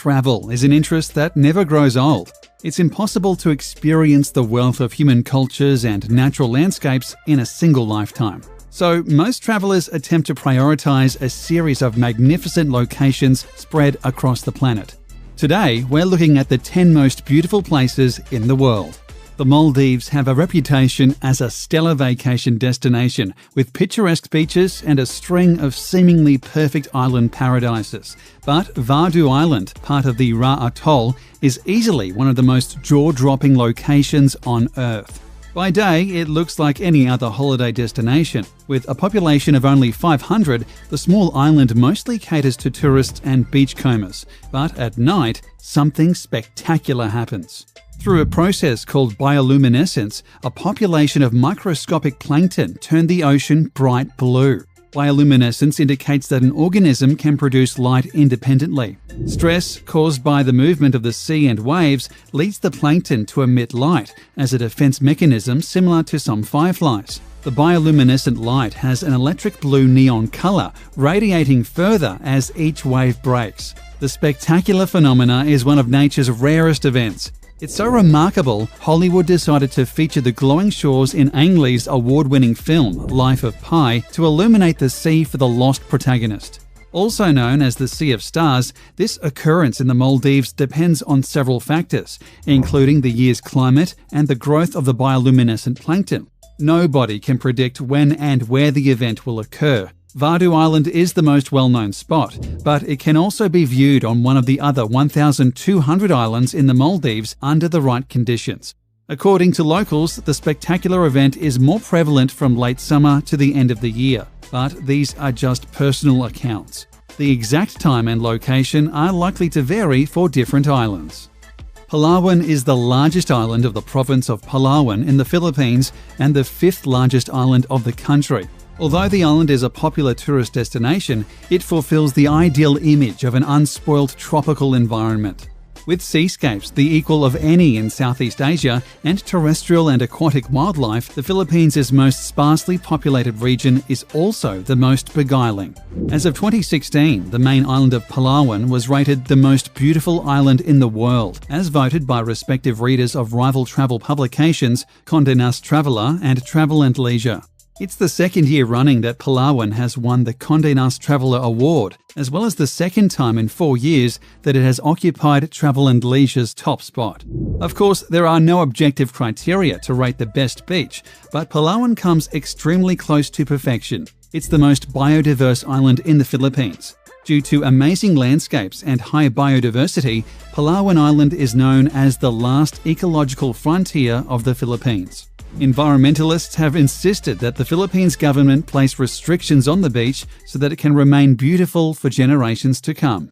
Travel is an interest that never grows old. It's impossible to experience the wealth of human cultures and natural landscapes in a single lifetime. So most travellers attempt to prioritise a series of magnificent locations spread across the planet. Today, we're looking at the 10 most beautiful places in the world. The Maldives have a reputation as a stellar vacation destination with picturesque beaches and a string of seemingly perfect island paradises. But Vadu Island, part of the Ra Atoll, is easily one of the most jaw-dropping locations on Earth. By day, it looks like any other holiday destination. With a population of only 500, the small island mostly caters to tourists and beachcombers. But at night, something spectacular happens. Through a process called bioluminescence, a population of microscopic plankton turn the ocean bright blue. Bioluminescence indicates that an organism can produce light independently. Stress caused by the movement of the sea and waves leads the plankton to emit light as a defense mechanism similar to some fireflies. The bioluminescent light has an electric blue neon color, radiating further as each wave breaks. The spectacular phenomena is one of nature's rarest events. It's so remarkable, Hollywood decided to feature the glowing shores in Ang Lee's award-winning film, Life of Pi, to illuminate the sea for the lost protagonist. Also known as the Sea of Stars, this occurrence in the Maldives depends on several factors, including the year's climate and the growth of the bioluminescent plankton. Nobody can predict when and where the event will occur. Vadu Island is the most well-known spot, but it can also be viewed on one of the other 1,200 islands in the Maldives under the right conditions. According to locals, the spectacular event is more prevalent from late summer to the end of the year, but these are just personal accounts. The exact time and location are likely to vary for different islands. Palawan is the largest island of the province of Palawan in the Philippines and the 5th largest island of the country. Although the island is a popular tourist destination, it fulfills the ideal image of an unspoiled tropical environment. With seascapes the equal of any in Southeast Asia and terrestrial and aquatic wildlife, the Philippines' most sparsely populated region is also the most beguiling. As of 2016, the main island of Palawan was rated the most beautiful island in the world, as voted by respective readers of rival travel publications Condé Nast Traveller and Travel and Leisure. It's the second year running that Palawan has won the Condé Nast Traveller Award, as well as the second time in 4 years that it has occupied Travel and Leisure's top spot. Of course, there are no objective criteria to rate the best beach, but Palawan comes extremely close to perfection. It's the most biodiverse island in the Philippines. Due to amazing landscapes and high biodiversity, Palawan Island is known as the last ecological frontier of the Philippines. Environmentalists have insisted that the Philippines government place restrictions on the beach so that it can remain beautiful for generations to come.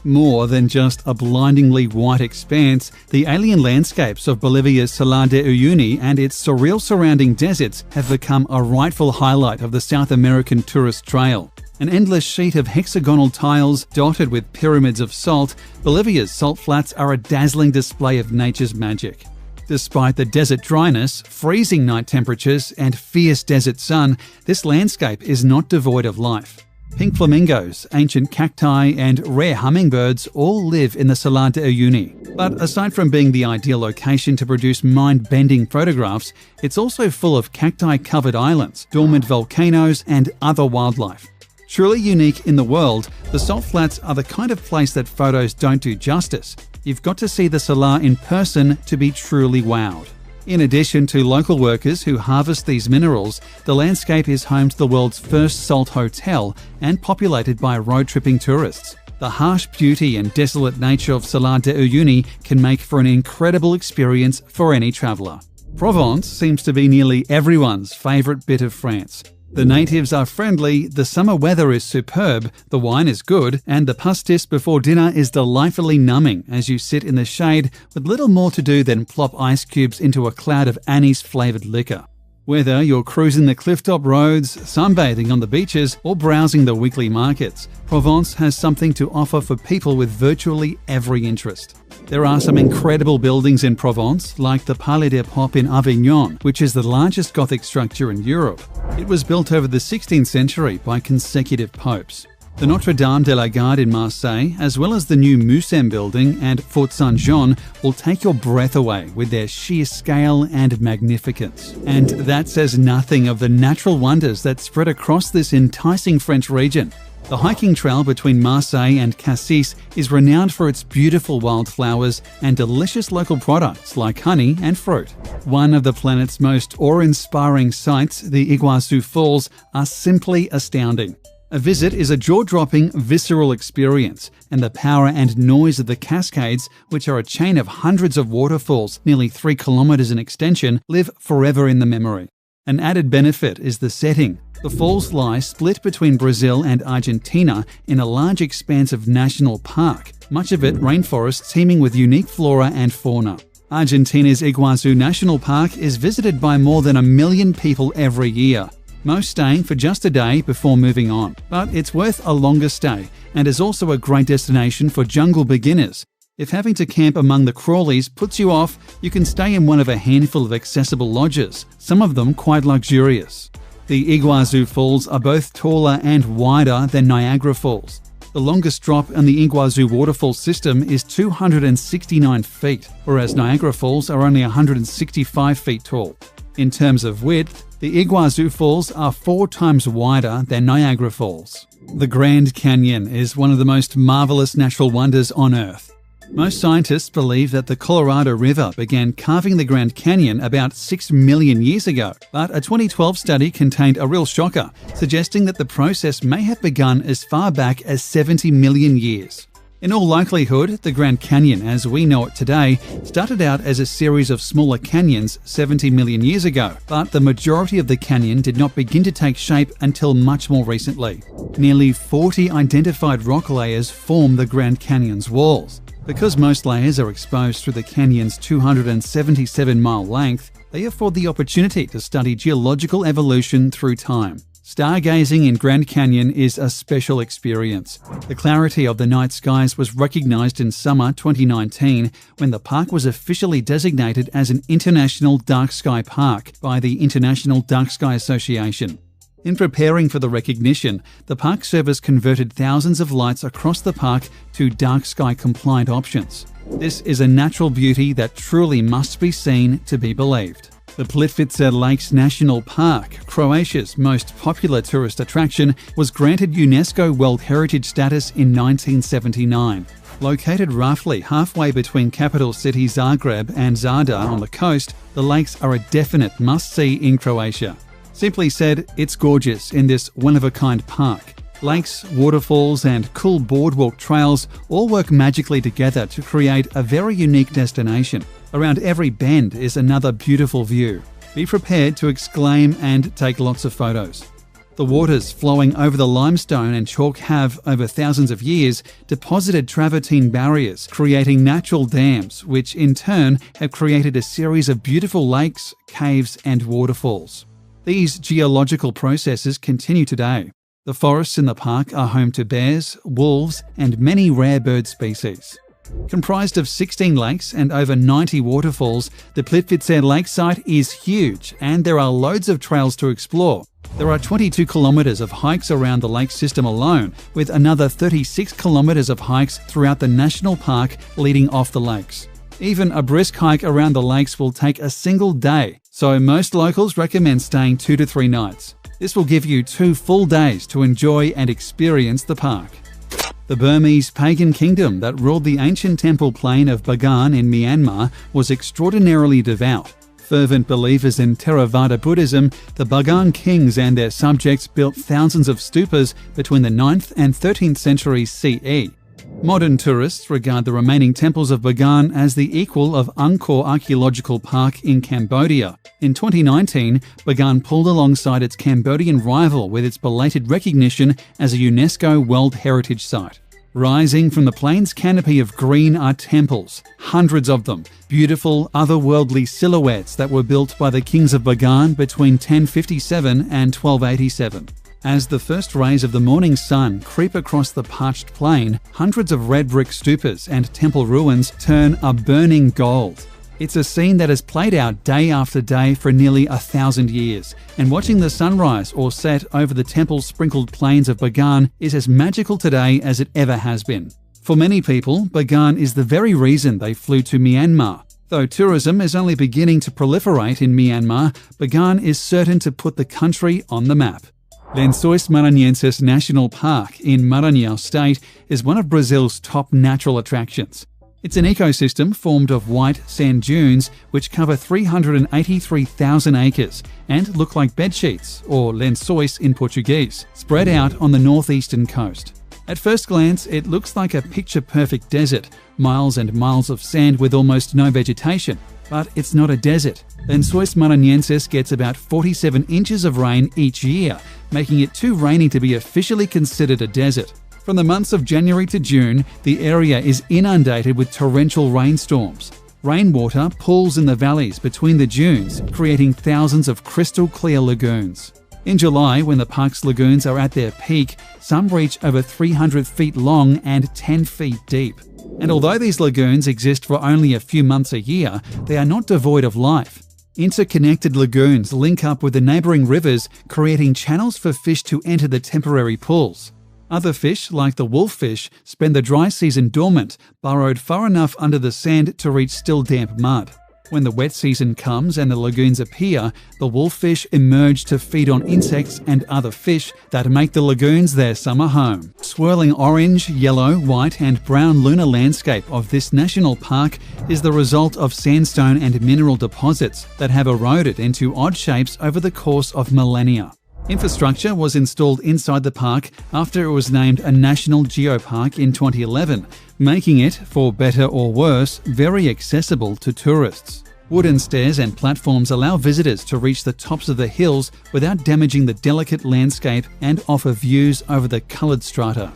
More than just a blindingly white expanse, the alien landscapes of Bolivia's Salar de Uyuni and its surreal surrounding deserts have become a rightful highlight of the South American tourist trail. An endless sheet of hexagonal tiles dotted with pyramids of salt, Bolivia's salt flats are a dazzling display of nature's magic. Despite the desert dryness, freezing night temperatures, and fierce desert sun, this landscape is not devoid of life. Pink flamingos, ancient cacti, and rare hummingbirds all live in the Salar de Uyuni. But aside from being the ideal location to produce mind-bending photographs, it's also full of cacti-covered islands, dormant volcanoes, and other wildlife. Truly unique in the world, the salt flats are the kind of place that photos don't do justice. You've got to see the Salar in person to be truly wowed. In addition to local workers who harvest these minerals, the landscape is home to the world's first salt hotel and populated by road-tripping tourists. The harsh beauty and desolate nature of Salar de Uyuni can make for an incredible experience for any traveller. Provence seems to be nearly everyone's favourite bit of France. The natives are friendly, the summer weather is superb, the wine is good, and the pastis before dinner is delightfully numbing as you sit in the shade with little more to do than plop ice cubes into a cloud of anise-flavoured liquor. Whether you're cruising the clifftop roads, sunbathing on the beaches, or browsing the weekly markets, Provence has something to offer for people with virtually every interest. There are some incredible buildings in Provence, like the Palais des Papes in Avignon, which is the largest Gothic structure in Europe. It was built over the 16th century by consecutive popes. The Notre Dame de la Garde in Marseille, as well as the new Mucem building and Fort Saint-Jean, will take your breath away with their sheer scale and magnificence. And that says nothing of the natural wonders that spread across this enticing French region. The hiking trail between Marseille and Cassis is renowned for its beautiful wildflowers and delicious local products like honey and fruit. One of the planet's most awe-inspiring sights, the Iguazu Falls, are simply astounding. A visit is a jaw-dropping, visceral experience, and the power and noise of the cascades, which are a chain of hundreds of waterfalls nearly 3 kilometers in extension, live forever in the memory. An added benefit is the setting. The falls lie split between Brazil and Argentina in a large expanse of national park, much of it rainforest teeming with unique flora and fauna. Argentina's Iguazu National Park is visited by more than 1 million people every year, most staying for just a day before moving on. But it's worth a longer stay and is also a great destination for jungle beginners. If having to camp among the crawlies puts you off, you can stay in one of a handful of accessible lodges, some of them quite luxurious. The Iguazu Falls are both taller and wider than Niagara Falls. The longest drop in the Iguazu waterfall system is 269 feet, whereas Niagara Falls are only 165 feet tall. In terms of width, the Iguazu Falls are 4 times wider than Niagara Falls. The Grand Canyon is one of the most marvelous natural wonders on Earth. Most scientists believe that the Colorado River began carving the Grand Canyon about 6 million years ago, but a 2012 study contained a real shocker, suggesting that the process may have begun as far back as 70 million years. In all likelihood, the Grand Canyon, as we know it today, started out as a series of smaller canyons 70 million years ago, but the majority of the canyon did not begin to take shape until much more recently. Nearly 40 identified rock layers form the Grand Canyon's walls. Because most layers are exposed through the canyon's 277-mile length, they afford the opportunity to study geological evolution through time. Stargazing in Grand Canyon is a special experience. The clarity of the night skies was recognized in summer 2019 when the park was officially designated as an International Dark Sky Park by the International Dark Sky Association. In preparing for the recognition, the Park Service converted thousands of lights across the park to dark sky compliant options. This is a natural beauty that truly must be seen to be believed. The Plitvice Lakes National Park, Croatia's most popular tourist attraction, was granted UNESCO World Heritage status in 1979. Located roughly halfway between capital city Zagreb and Zadar on the coast, the lakes are a definite must-see in Croatia. Simply said, it's gorgeous in this one-of-a-kind park. Lakes, waterfalls, and cool boardwalk trails all work magically together to create a very unique destination. Around every bend is another beautiful view. Be prepared to exclaim and take lots of photos. The waters flowing over the limestone and chalk have, over thousands of years, deposited travertine barriers, creating natural dams, which in turn have created a series of beautiful lakes, caves, and waterfalls. These geological processes continue today. The forests in the park are home to bears, wolves, and many rare bird species. Comprised of 16 lakes and over 90 waterfalls, the Plitvice Lake site is huge and there are loads of trails to explore. There are 22 kilometres of hikes around the lake system alone, with another 36 kilometres of hikes throughout the national park leading off the lakes. Even a brisk hike around the lakes will take a single day, so most locals recommend staying 2 to 3 nights. This will give you 2 full days to enjoy and experience the park. The Burmese pagan kingdom that ruled the ancient temple plain of Bagan in Myanmar was extraordinarily devout. Fervent believers in Theravada Buddhism, the Bagan kings and their subjects built thousands of stupas between the 9th and 13th centuries CE. Modern tourists regard the remaining temples of Bagan as the equal of Angkor Archaeological Park in Cambodia. In 2019, Bagan pulled alongside its Cambodian rival with its belated recognition as a UNESCO World Heritage Site. Rising from the plain's canopy of green are temples, hundreds of them, beautiful otherworldly silhouettes that were built by the kings of Bagan between 1057 and 1287. As the first rays of the morning sun creep across the parched plain, hundreds of red brick stupas and temple ruins turn a burning gold. It's a scene that has played out day after day for nearly 1,000 years, and watching the sunrise or set over the temple-sprinkled plains of Bagan is as magical today as it ever has been. For many people, Bagan is the very reason they flew to Myanmar. Though tourism is only beginning to proliferate in Myanmar, Bagan is certain to put the country on the map. Lençóis Maranhenses National Park in Maranhão State is one of Brazil's top natural attractions. It's an ecosystem formed of white sand dunes which cover 383,000 acres and look like bedsheets, or lençóis in Portuguese, spread out on the northeastern coast. At first glance, it looks like a picture-perfect desert, miles and miles of sand with almost no vegetation. But it's not a desert. Lençóis Maranhenses gets about 47 inches of rain each year, making it too rainy to be officially considered a desert. From the months of January to June, the area is inundated with torrential rainstorms. Rainwater pools in the valleys between the dunes, creating thousands of crystal-clear lagoons. In July, when the park's lagoons are at their peak, some reach over 300 feet long and 10 feet deep. And although these lagoons exist for only a few months a year, they are not devoid of life. Interconnected lagoons link up with the neighbouring rivers, creating channels for fish to enter the temporary pools. Other fish, like the wolffish, spend the dry season dormant, burrowed far enough under the sand to reach still damp mud. When the wet season comes and the lagoons appear, the wolffish emerge to feed on insects and other fish that make the lagoons their summer home. Swirling orange, yellow, white and brown lunar landscape of this national park is the result of sandstone and mineral deposits that have eroded into odd shapes over the course of millennia. Infrastructure was installed inside the park after it was named a National Geopark in 2011, making it, for better or worse, very accessible to tourists. Wooden stairs and platforms allow visitors to reach the tops of the hills without damaging the delicate landscape and offer views over the coloured strata.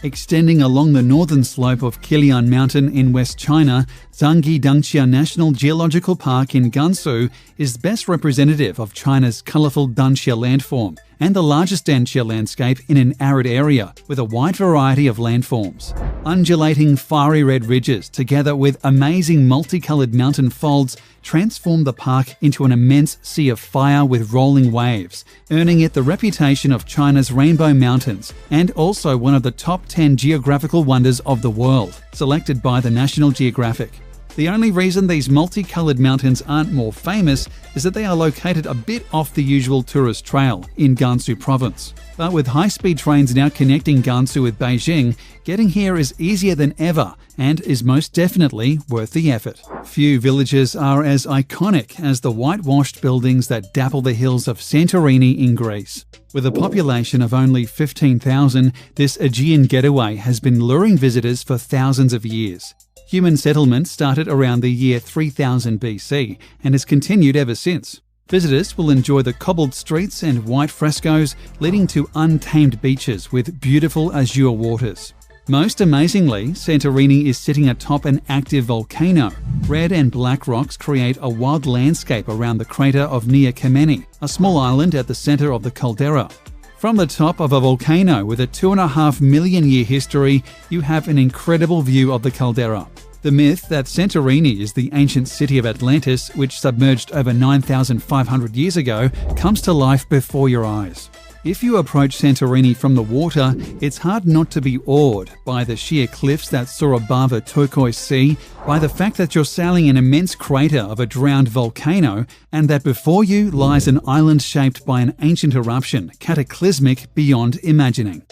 Extending along the northern slope of Qilian Mountain in West China, Zhangyi Dangxia National Geological Park in Gansu is best representative of China's colourful Danxia landform and the largest Danxia landscape in an arid area with a wide variety of landforms. Undulating fiery red ridges together with amazing multicoloured mountain folds transform the park into an immense sea of fire with rolling waves, earning it the reputation of China's Rainbow Mountains and also one of the top 10 geographical wonders of the world, selected by the National Geographic. The only reason these multicoloured mountains aren't more famous is that they are located a bit off the usual tourist trail in Gansu province. But with high-speed trains now connecting Gansu with Beijing, getting here is easier than ever and is most definitely worth the effort. Few villages are as iconic as the whitewashed buildings that dapple the hills of Santorini in Greece. With a population of only 15,000, this Aegean getaway has been luring visitors for thousands of years. Human settlement started around the year 3000 BC and has continued ever since. Visitors will enjoy the cobbled streets and white frescoes leading to untamed beaches with beautiful azure waters. Most amazingly, Santorini is sitting atop an active volcano. Red and black rocks create a wild landscape around the crater of Nea Kameni, a small island at the centre of the caldera. From the top of a volcano with a 2.5 million year history, you have an incredible view of the caldera. The myth that Santorini is the ancient city of Atlantis, which submerged over 9,500 years ago, comes to life before your eyes. If you approach Santorini from the water, it's hard not to be awed by the sheer cliffs that soar above a turquoise sea, by the fact that you're sailing an immense crater of a drowned volcano, and that before you lies an island shaped by an ancient eruption, cataclysmic beyond imagining.